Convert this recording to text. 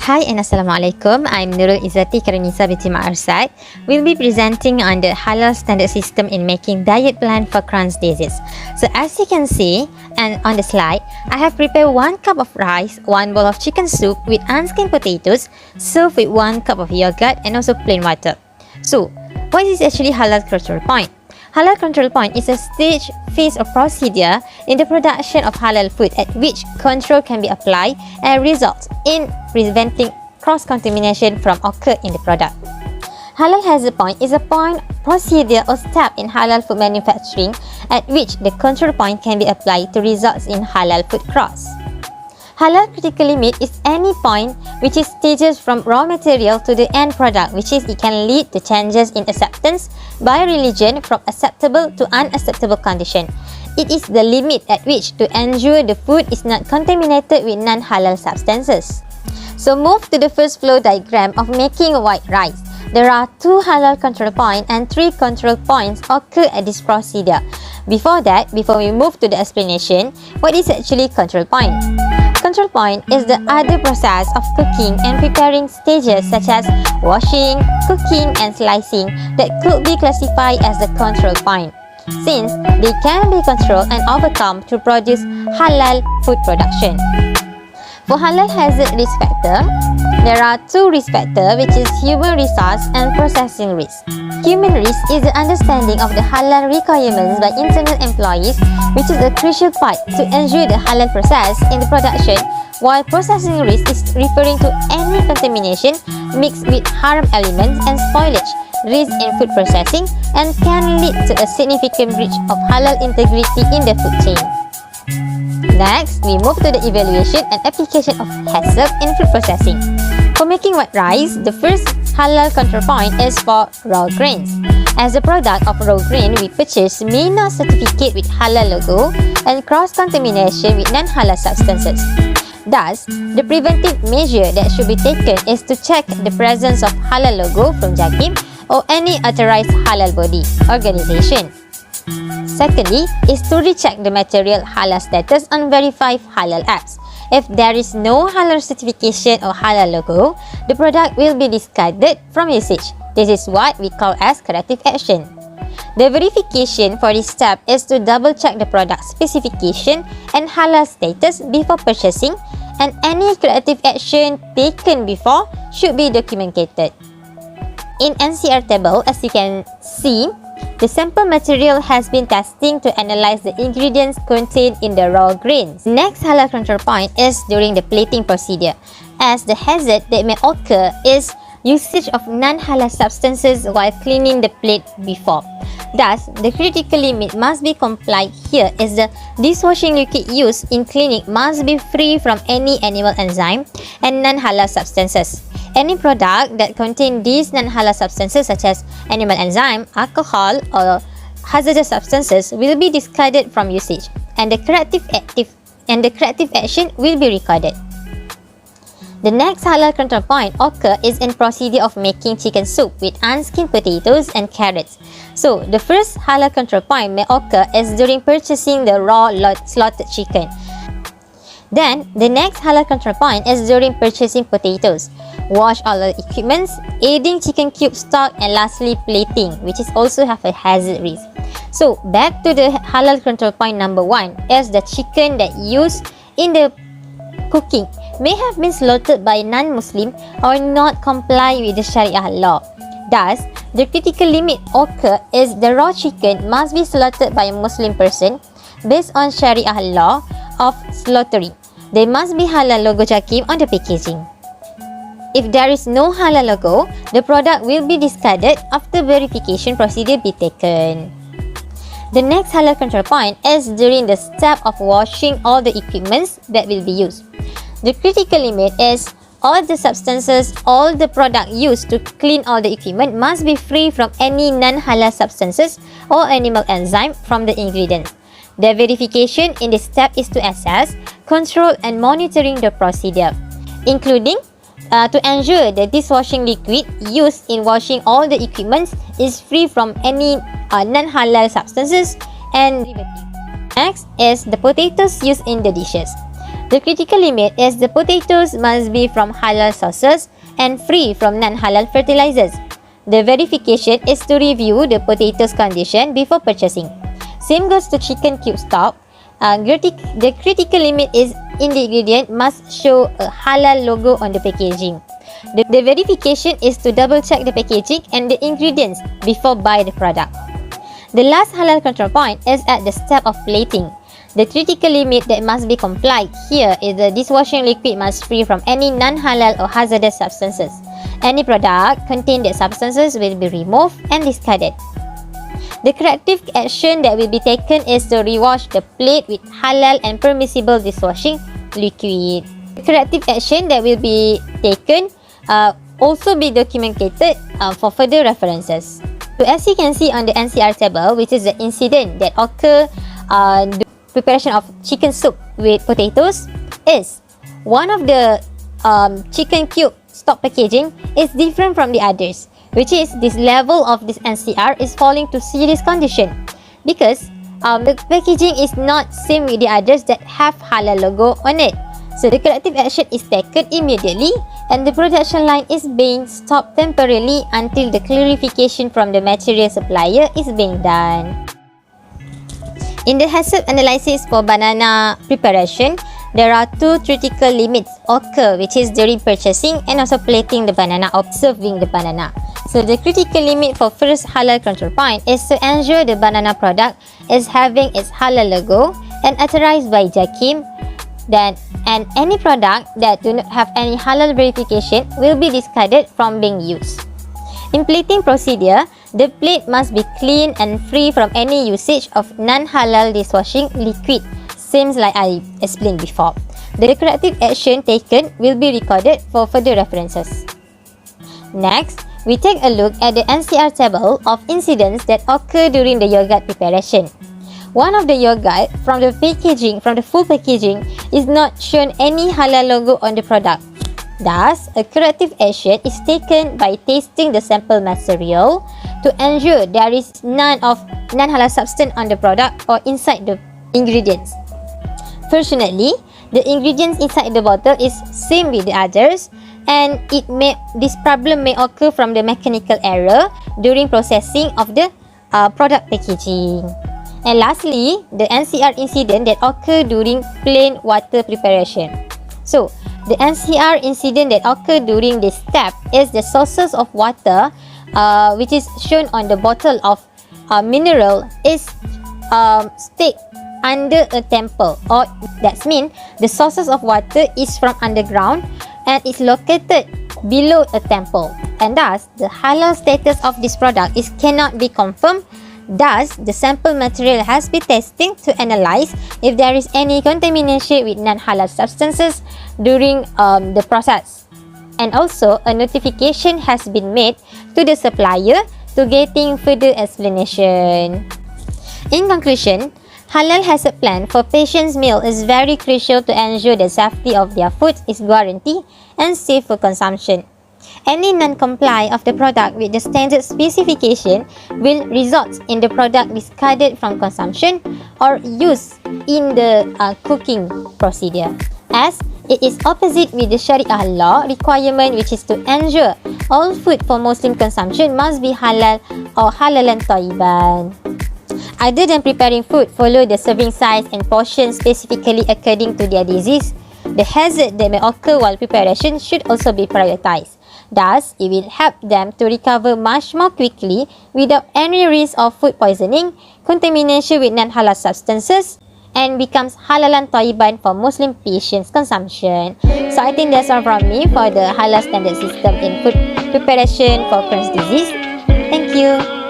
Hi and Assalamualaikum. I'm Nurul Izzati Khairunnisa binti Arsad. We'll be presenting on the Halal standard system in making diet plan for Crohn's disease. So as you can see and on the slide, I have prepared 1 cup of rice, 1 bowl of chicken soup with unskinned potatoes, served with 1 cup of yogurt and also plain water. So what is actually Halal control point? Halal control point is a stage, phase or procedure in the production of halal food at which control can be applied and results in preventing cross-contamination from occur in the product. Halal hazard point is a point, procedure or step in halal food manufacturing at which the control point can be applied to results in halal food cross. Halal critical limit is any point which is stages from raw material to the end product, which is it can lead to changes in acceptance by religion from acceptable to unacceptable condition. It is the limit at which to ensure the food is not contaminated with non-halal substances. So move to the first flow diagram of making white rice. There are 2 halal control points and 3 control points occur at this procedure. Before we move to the explanation, what is actually control point? Control point is the other process of cooking and preparing stages such as washing, cooking and slicing that could be classified as the control point, since they can be controlled and overcome to produce halal food production. For halal hazard risk factor, there are 2 risk factors, which is human resource and processing risk. Human risk is the understanding of the halal requirements by internal employees, which is a crucial part to ensure the halal process in the production, while processing risk is referring to any contamination mixed with harm elements and spoilage risk in food processing and can lead to a significant breach of halal integrity in the food chain. Next, we move to the evaluation and application of hazard in food processing. For making white rice, the first halal control point is for raw grains. As a product of raw grain, we purchase may not certificate with halal logo and cross-contamination with non-halal substances. Thus, the preventive measure that should be taken is to check the presence of halal logo from JAKIM or any authorized halal body organization. Secondly, is to recheck the material halal status on verified halal apps. If there is no halal certification or halal logo, the product will be discarded from usage. This is what we call as corrective action. The verification for this step is to double check the product specification and halal status before purchasing, and any corrective action taken before should be documented. In NCR Table, as you can see, the sample material has been testing to analyze the ingredients contained in the raw grains. Next halal control point is during the plating procedure, as the hazard that may occur is usage of non-halal substances while cleaning the plate before. Thus, the critical limit must be complied here is the dishwashing liquid used in cleaning must be free from any animal enzyme and non-halal substances. Any product that contains these non-halal substances such as animal enzyme, alcohol or hazardous substances will be discarded from usage, and the corrective action will be recorded. The next halal control point occur is in procedure of making chicken soup with unskinned potatoes and carrots. So, the first halal control point may occur is during purchasing the raw slaughtered chicken. Then, the next halal control point is during purchasing potatoes. Wash all the equipments, adding chicken cube stock, and lastly plating, which is also have a hazard risk. So, back to the halal control point number 1 is the chicken that used in the cooking may have been slaughtered by non-Muslim or not comply with the Sharia law. Thus, the critical limit occur is the raw chicken must be slaughtered by a Muslim person based on Sharia law of slaughtering. There must be halal logo JAKIM on the packaging. If there is no halal logo, the product will be discarded after verification procedure be taken. The next halal control point is during the step of washing all the equipments that will be used. The critical limit is all the substances, all the product used to clean all the equipment must be free from any non-halal substances or animal enzyme from the ingredients. The verification in this step is to assess, control and monitoring the procedure, including to ensure the dishwashing liquid used in washing all the equipment is free from any non-halal substances and derivatives. Next is the potatoes used in the dishes. The critical limit is the potatoes must be from halal sources and free from non-halal fertilizers. The verification is to review the potatoes condition before purchasing. Same goes to chicken cube stock. The critical limit is in the ingredient must show a halal logo on the packaging. The verification is to double check the packaging and the ingredients before buy the product. The last halal control point is at the step of plating. The critical limit that must be complied here is the dishwashing liquid must free from any non-halal or hazardous substances. Any product containing the substances will be removed and discarded. The corrective action that will be taken is to rewash the plate with halal and permissible dishwashing liquid. The corrective action that will be taken also be documented for further references. So as you can see on the NCR table, which is the incident that occur the preparation of chicken soup with potatoes, is one of the chicken cube stock packaging is different from the others, which is this level of this NCR is falling to serious condition because the packaging is not same with the others that have halal logo on it. So the corrective action is taken immediately and the production line is being stopped temporarily until the clarification from the material supplier is being done. In the hazard analysis for banana preparation, there are two critical limits occur, which is during purchasing and also plating the banana or serving the banana. So the critical limit for first halal control point is to ensure the banana product is having its halal logo and authorized by JAKIM. And any product that do not have any halal verification will be discarded from being used. In plating procedure, the plate must be clean and free from any usage of non-halal dishwashing liquid, same like I explained before. The corrective action taken will be recorded for further references. Next, we take a look at the NCR table of incidents that occur during the yogurt preparation. One of the yogurt from the full packaging is not shown any halal logo on the product. Thus, a corrective action is taken by tasting the sample material to ensure there is none of non-halal substance on the product or inside the ingredients. Fortunately, the ingredients inside the bottle is same with the others, and this problem may occur from the mechanical error during processing of the product packaging. And lastly, the NCR incident that occurred during plain water preparation. So, the NCR incident that occurred during this step is the sources of water, which is shown on the bottle of mineral, is staked under a temple, or that means the sources of water is from underground and is located below a temple, and thus the halal status of this product cannot be confirmed. Thus, the sample material has been tested to analyze if there is any contamination with non-halal substances during the process. And also, a notification has been made to the supplier to getting further explanation. In conclusion, halal hazard plan for patients' meal is very crucial to ensure the safety of their food is guaranteed and safe for consumption. Any non-comply of the product with the standard specification will result in the product discarded from consumption or used in the cooking procedure, as it is opposite with the Sharia law requirement, which is to ensure all food for Muslim consumption must be halal or halalan thayyiban. Other than preparing food, follow the serving size and portion specifically according to their disease. The hazard that may occur while preparation should also be prioritized. Thus, it will help them to recover much more quickly without any risk of food poisoning, contamination with non-halal substances, and becomes halalan thayyiban for Muslim patients' consumption. So, I think that's all from me for the halal standard system in food preparation for Crohn's disease. Thank you.